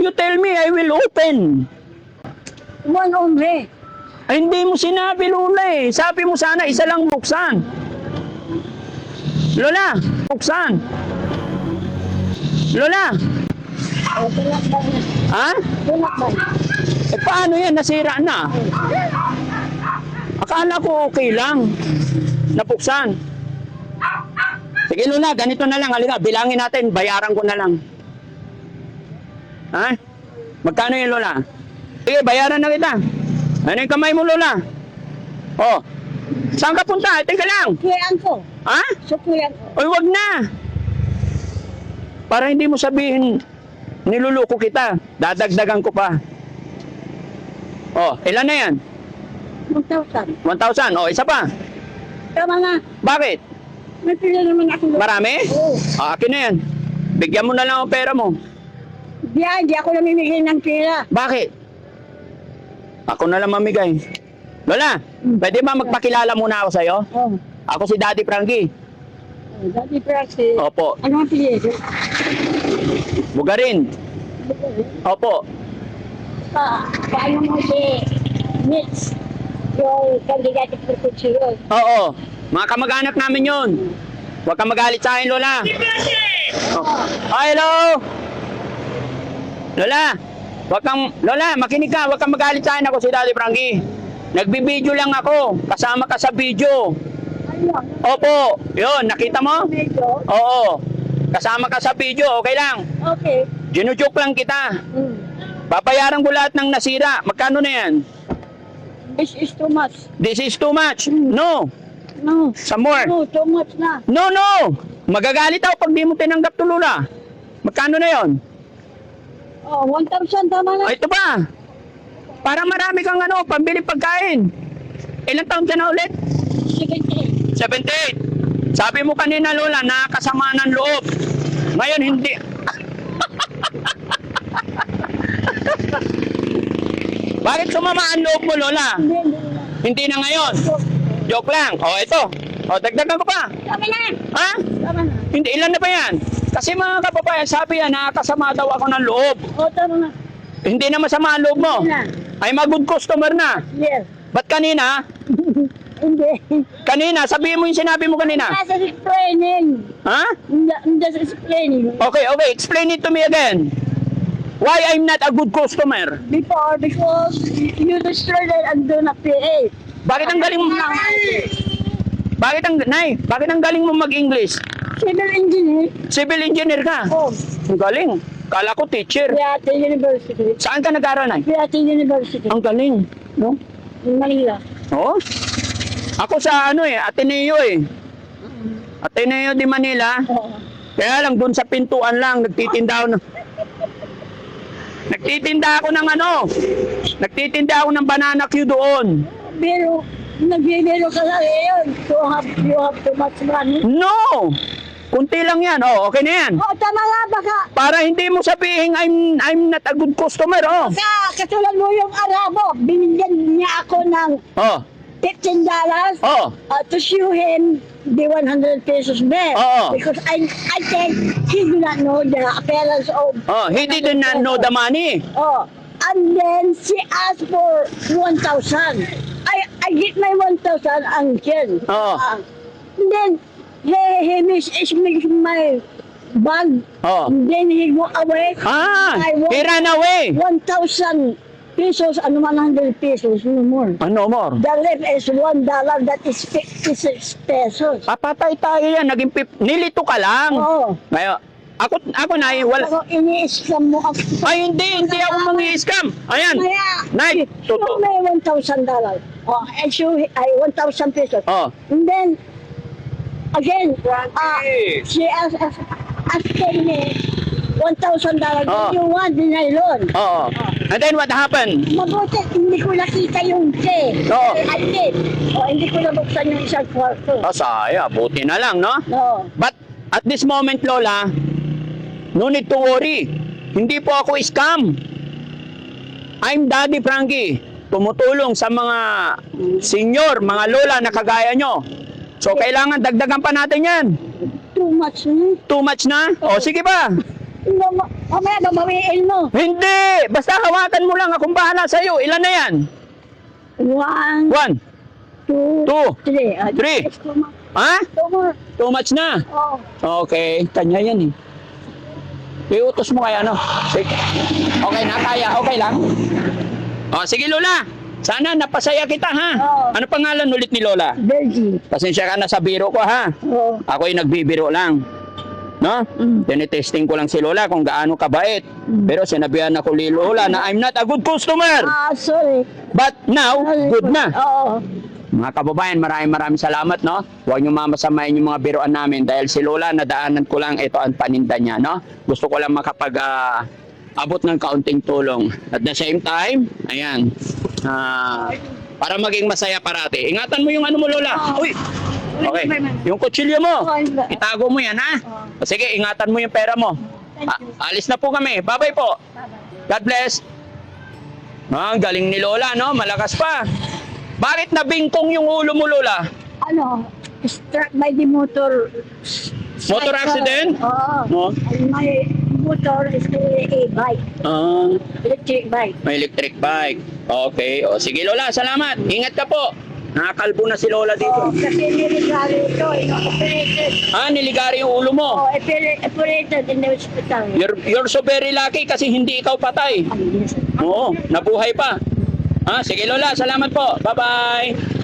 You tell me, I will open. One only. Ay, hindi mo sinabi, Lola eh. Sabi mo sana, isa lang buksan. Lola, buksan. Lola, Oh, tulak ba? ha? Tulak ba? Eh, paano yan? Nasira na. Akala ko okay lang. Napuksan. Sige, Lola, ganito na lang. Halika, bilangin natin. Bayaran ko na lang. Ha? Magkano yun, Lola? Sige, bayaran na kita. Ano yung kamay mo, Lola? Oh. Saan ka punta? Teka lang. Suklian ko. Ha? Suklian ko. Oy, wag na. Para hindi mo sabihin, niluluko kita. Dadagdagan ko pa. Oh, ilan na yan? 1,000. 1,000. Oh, isa pa. Tama na. Bakit? May pila naman ako. Marami? Oo. Ah, akin na yan. Bigyan mo na lang ang pera mo. Di ako namimigay ng pila. Bakit? Ako na lang mamigay. Lola, pwede ba magpakilala muna ako sa'yo? Oh. Ako si Daddy Frankie. Daddy Praxi. Opo. Ano ang pilido? Bugarin. Opo. Paano mo si Mitch? Yung kandidato for Kutsiro. Oo. Mga kamag-anak namin yun. Huwag kang magalit sa akin, Lola. Oh. Oh, hello! Lola, makinig ka. Huwag kang magalit sa akin. Ako si Daddy Frankie. Nagbibideo lang ako. Kasama ka sa video. Ayun. Opo. Yun, nakita mo? Medyo. Oo. Kasama ka sa video. Okay lang. Okay. Ginujoke lang kita. Mm. Babayaran ko lahat ng nasira. Magkano na yan? This is too much. This is too much. No. No. Some more. No, too much na. No, no. Magagalit ako pag di mo tinanggap to, Lola. Magkano na yon? Oh, 1,000 tama na. Oh, ito pa. Para marami kang pambili pagkain. Ilang taon ka na ulit? 78. 78. Sabi mo kanina, Lola, nakakasama ng loob. Ngayon, hindi. Bakit sumama ang loob mo, Lola? Hindi. Hindi na ngayon. Joke lang. O, ito. O, dagdagan ko pa. Tama na. Ha? Tama na. Hindi, ilan na ba yan? Kasi mga kababayan, sabi yan, nakakasama daw ako ng loob. Oh, tama na. Hindi na masama ang loob mo. Hindi na. Ay, good customer na. Yes. Ba't kanina? Hindi. Kanina, sabihin mo yung sinabi mo kanina. Nasa explaining. Ha? Hindi sa explaining. Okay, explain it to me again. Why I'm not a good customer? Before, because you destroyed it and do not pay. Bakit ang galing mo? Bakit ang galing mo mag-English? Civil engineer. Civil engineer ka. Oh, Ang galing. Kala ko teacher. Piate University. Saan ka nag-aral, Nay? Piate University. Ang galing. No? In Manila. Oh? Ako sa Ateneo eh. Ateneo de Manila. Oo. Kaya lang doon sa pintuan lang nagtitinda ako ng Nagtitinda ako ng banana Q doon. Pero, nagbibiro ka lang yun. You have too much money. No! Kunti lang yan. Oh, okay na yan. Oh, tama nga baka. Para hindi mo sabihin I'm not a good customer. Oh. Katulad mo yung Arabo, binigyan niya ako ng Oh. $15 Oh. to show him the 100 pesos bill. Oo. Because I think he do not know the appearance of. Oh, he did not know the money. Oh, and then she asked for 1,000. I get my 1,000 uncle. Oo. And then he misses my bag. Oh. And then he go away. He ran away. 1,000 pesos and 100 pesos, no more. No more. The left is $1, that is 56 pesos. Papatay tayo yan. Nilito ka lang. Oo. Ngayon, ako na wala. Ako ini-scam mo ako. Ay, hindi ako mangi-scam. Ayan. Kaya, Nay, show totoo. me $1,000. Oh, I show, 1,000 pesos. Oh. And then, again, Frankie. she asked me $1,000. Oh. You want the nylon? Oo. And then what happened? Mabuti, hindi ko nakita yung K. Oo. I did. Oh, hindi ko nabuksan yung isang kwarto. Saya, buti na lang, no? No. But at this moment, Lola, no need to worry. Hindi po ako scam. I'm Daddy Frankie. Tumutulong sa mga senior, mga lola na kagaya nyo. So, kailangan dagdagan pa natin yan. Too much na. Too much na? O, sige ba? Mamaya babawiin mo. Hindi! Basta hawakan mo lang, akong bahala sa'yo. Ilan na yan? 1, 1, 2, 2, 3. 3. Ha? Too much na. Oh. Okay, kanya yan eh. Iutos mo kaya, no? Sige. Okay na, kaya. Okay lang. O, sige, Lola. Sana napasaya kita, ha? Oo. Ano pangalan ulit ni Lola? Virgin. Pasensya ka na sa biro ko, ha? Oh. Ako'y nagbibiro lang. No? Tinitesting ko lang si Lola kung gaano kabait. Pero sinabihan ako ni Lola na I'm not a good customer. Sorry. But now, good na. Oo. Mga kababayan, maraming salamat, no? Huwag niyo mamasamayin yung mga biroan namin dahil si Lola, nadaanan ko lang ito ang paninda niya, no? Gusto ko lang abot ng kaunting tulong. At the same time, ayan, para maging masaya parati. Ingatan mo yung ano mo, Lola. Uy! Okay. Yung kutsilyo mo, itago mo yan, ha? Sige, ingatan mo yung pera mo. Alis na po kami. Bye-bye po. God bless. Ang galing ni Lola, no? Malakas pa. Bakit nabingkong yung ulo mo, Lola? Ano? Struck by the motor. Motor accident? Oo. No? And my motor is a bike. Electric bike. May electric bike. Okay. O, sige, Lola. Salamat. Ingat ka po. Nakakalbo na si Lola Oh, dito. kasi niligari ito. Operated. Niligari yung ulo mo. Oh, operated in the hospital. You're so very lucky kasi hindi ikaw patay. Oo, nabuhay pa. Sige, Lola. Salamat po. Bye-bye.